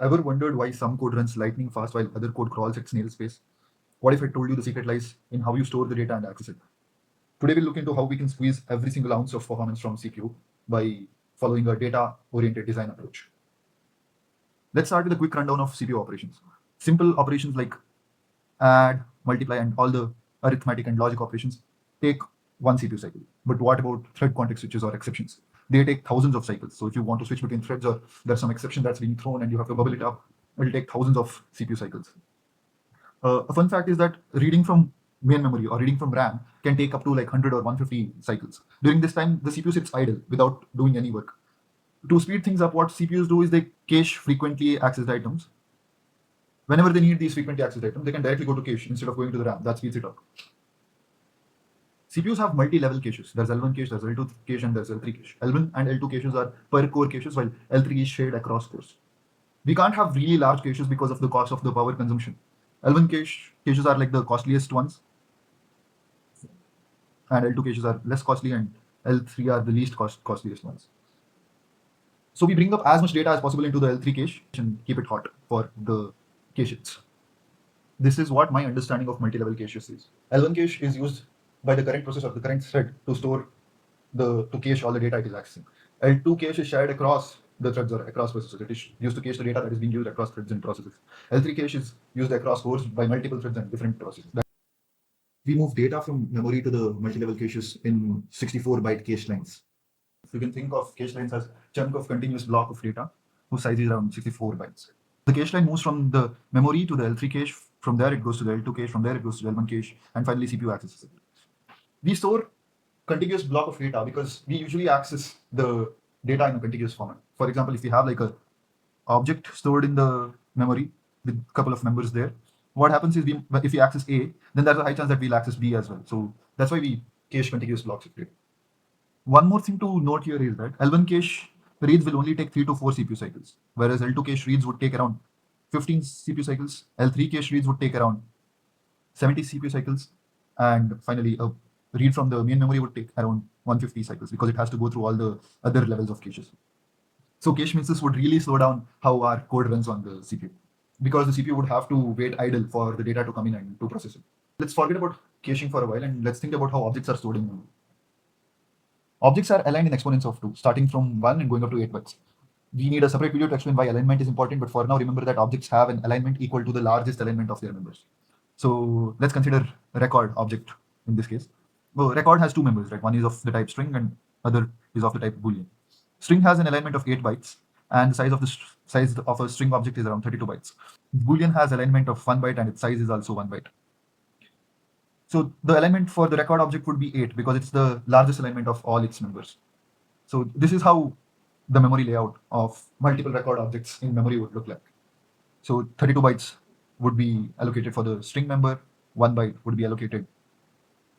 Ever wondered why some code runs lightning fast while other code crawls at snail's pace? What if I told you the secret lies in how you store the data and access it? Today we'll look into how we can squeeze every single ounce of performance from CPU by following a data-oriented design approach. Let's start with a quick rundown of CPU operations. Simple operations like add, multiply, and all the arithmetic and logic operations take one CPU cycle. But what about thread context switches or exceptions? They take thousands of cycles. So if you want to switch between threads or there's some exception that's being thrown and you have to bubble it up, it will take thousands of CPU cycles. A fun fact is that reading from main memory or reading from RAM can take up to like 100 or 150 cycles. During this time, the CPU sits idle without doing any work. To speed things up, what CPUs do is they cache frequently accessed items. Whenever they need these frequently accessed items, they can directly go to cache instead of going to the RAM. That speeds it up. CPUs have multi-level caches. There's L1 cache, there's L2 cache, and there's L3 cache. L1 and L2 caches are per core caches, while L3 is shared across cores. We can't have really large caches because of the cost of the power consumption. L1 caches are like the costliest ones, and L2 caches are less costly, and L3 are the least costliest ones. So we bring up as much data as possible into the L3 cache and keep it hot for the caches. This is what my understanding of multi-level caches is. L1 cache is used by the current processor, the current thread, to store to cache all the data it is accessing. L2 cache is shared across the threads or across processors. It is used to cache the data that is being used across threads and processes. L3 cache is used across cores by multiple threads and different processes. We move data from memory to the multi-level caches in 64-byte cache lines. You can think of cache lines as chunk of continuous block of data whose size is around 64 bytes. The cache line moves from the memory to the L3 cache. From there, it goes to the L2 cache. From there, it goes to the L1 cache. And finally, CPU accesses it. We store contiguous block of data because we usually access the data in a contiguous format. For example, if we have like a object stored in the memory with a couple of members there, what happens is if we access A, then there's a high chance that we'll access B as well. So that's why we cache contiguous blocks of data. One more thing to note here is that L1 cache reads will only take 3 to 4 CPU cycles, whereas L2 cache reads would take around 15 CPU cycles. L3 cache reads would take around 70 CPU cycles. And finally, a read from the main memory would take around 150 cycles because it has to go through all the other levels of caches. So cache misses would really slow down how our code runs on the CPU because the CPU would have to wait idle for the data to come in and to process it. Let's forget about caching for a while and let's think about how objects are stored in memory. Objects are aligned in exponents of 2, starting from 1 and going up to 8 bytes. We need a separate video to explain why alignment is important, but for now, remember that objects have an alignment equal to the largest alignment of their members. So let's consider a record object in this case. Well, record has two members, right? One is of the type string and other is of the type boolean. String has an alignment of 8 bytes and the size of a string object is around 32 bytes. Boolean has alignment of 1 byte and its size is also 1 byte. So the alignment for the record object would be 8 because it's the largest alignment of all its members. So this is how the memory layout of multiple record objects in memory would look like. So 32 bytes would be allocated for the string member, 1 byte would be allocated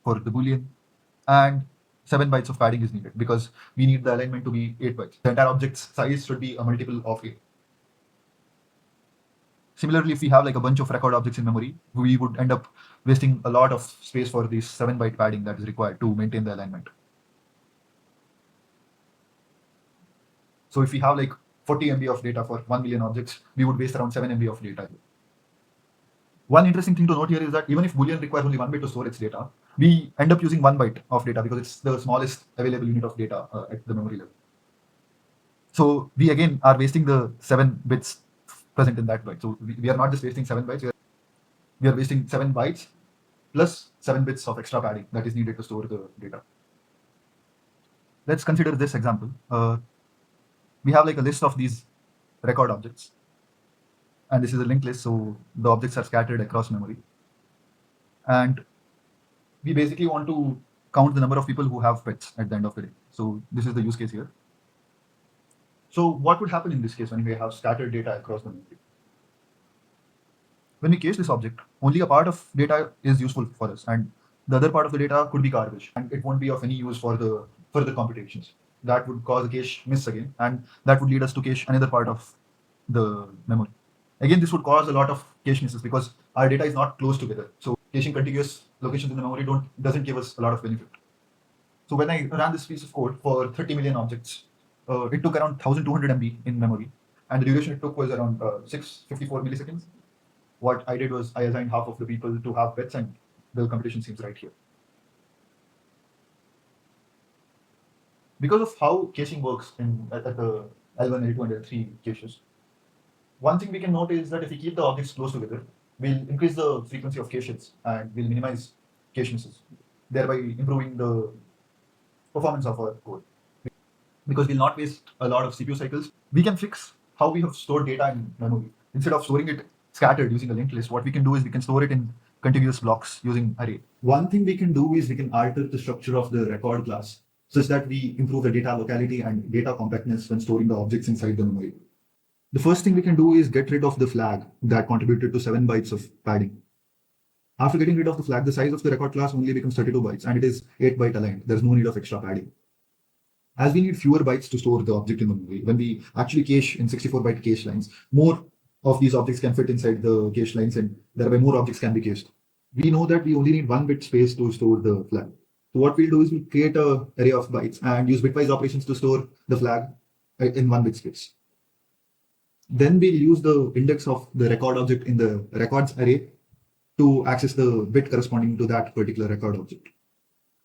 for the boolean, and 7 bytes of padding is needed because we need the alignment to be 8 bytes. The entire object's size should be a multiple of 8. Similarly, if we have like a bunch of record objects in memory, we would end up wasting a lot of space for this 7-byte padding that is required to maintain the alignment. So if we have like 40 MB of data for 1 million objects, we would waste around 7 MB of data. One interesting thing to note here is that even if Boolean requires only 1 byte to store its data, we end up using 1 byte of data because it's the smallest available unit of data at the memory level. So we again are wasting the 7 bits present in that byte. So we are not just wasting 7 bytes, we are wasting 7 bytes plus 7 bits of extra padding that is needed to store the data. Let's consider this example. We have like a list of these record objects. And this is a linked list, so the objects are scattered across memory. And we basically want to count the number of people who have pets at the end of the day. So this is the use case here. So what would happen in this case when we have scattered data across the memory? When we cache this object, only a part of data is useful for us, and the other part of the data could be garbage, and it won't be of any use for the further computations. That would cause a cache miss again, and that would lead us to cache another part of the memory. Again, this would cause a lot of cache misses because our data is not close together. So caching contiguous locations in the memory doesn't give us a lot of benefit. So when I ran this piece of code for 30 million objects, it took around 1200 MB in memory, and the duration it took was around 654 milliseconds. What I did was I assigned half of the people to have bets, and the computation seems right here. Because of how caching works at the L1, L2, and L3 caches, one thing we can note is that if we keep the objects close together, we'll increase the frequency of cache hits and we'll minimize cache misses, thereby improving the performance of our code. Because we'll not waste a lot of CPU cycles, we can fix how we have stored data in memory. Instead of storing it scattered using a linked list, what we can do is we can store it in contiguous blocks using array. One thing we can do is we can alter the structure of the record class such that we improve the data locality and data compactness when storing the objects inside the memory. The first thing we can do is get rid of the flag that contributed to 7 bytes of padding. After getting rid of the flag, the size of the record class only becomes 32 bytes and it is 8 byte aligned. There's no need of extra padding. As we need fewer bytes to store the object in the memory, when we actually cache in 64-byte cache lines, more of these objects can fit inside the cache lines and thereby more objects can be cached. We know that we only need 1 bit space to store the flag. So what we'll do is we'll create an array of bytes and use bitwise operations to store the flag in 1 bit space. Then we'll use the index of the record object in the records array to access the bit corresponding to that particular record object.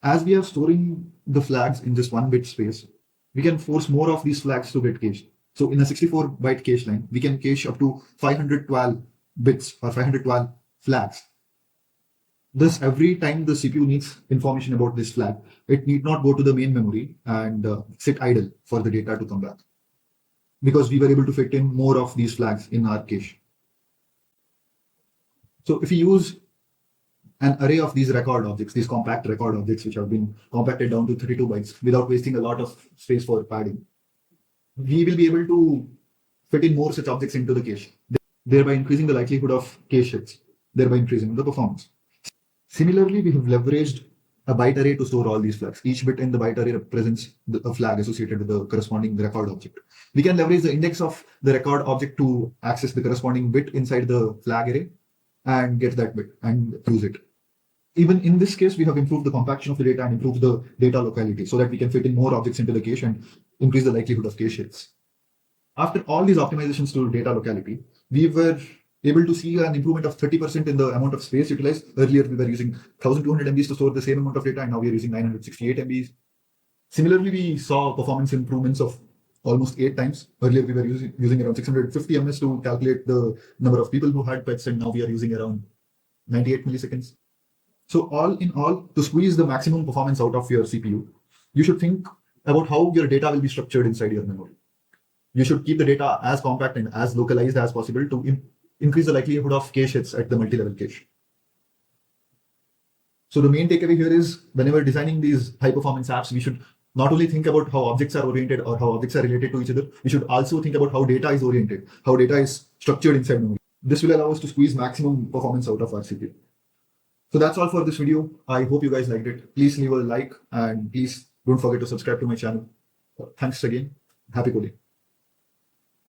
As we are storing the flags in just 1 bit space, we can force more of these flags to get cached. So in a 64-byte cache line, we can cache up to 512 bits or 512 flags. Thus, every time the CPU needs information about this flag, it need not go to the main memory and sit idle for the data to come back, because we were able to fit in more of these flags in our cache. So if we use an array of these record objects, these compact record objects, which have been compacted down to 32 bytes without wasting a lot of space for padding, we will be able to fit in more such objects into the cache, thereby increasing the likelihood of cache hits, thereby increasing the performance. Similarly, we have leveraged a byte array to store all these flags. Each bit in the byte array represents a flag associated with the corresponding record object. We can leverage the index of the record object to access the corresponding bit inside the flag array and get that bit and use it. Even in this case, we have improved the compaction of the data and improved the data locality so that we can fit in more objects into the cache and increase the likelihood of cache hits. After all these optimizations to data locality, we were able to see an improvement of 30% in the amount of space utilized. Earlier, we were using 1200 MBs to store the same amount of data, and now we are using 968 MBs. Similarly, we saw performance improvements of almost 8 times. Earlier, we were using around 650 ms to calculate the number of people who had pets, and now we are using around 98 milliseconds. So all in all, to squeeze the maximum performance out of your CPU, you should think about how your data will be structured inside your memory. You should keep the data as compact and as localized as possible to increase the likelihood of cache hits at the multi-level cache. So the main takeaway here is, whenever designing these high-performance apps, we should not only think about how objects are oriented or how objects are related to each other, we should also think about how data is oriented, how data is structured inside memory. This will allow us to squeeze maximum performance out of our CPU. So that's all for this video. I hope you guys liked it. Please leave a like and please don't forget to subscribe to my channel. Thanks again. Happy coding.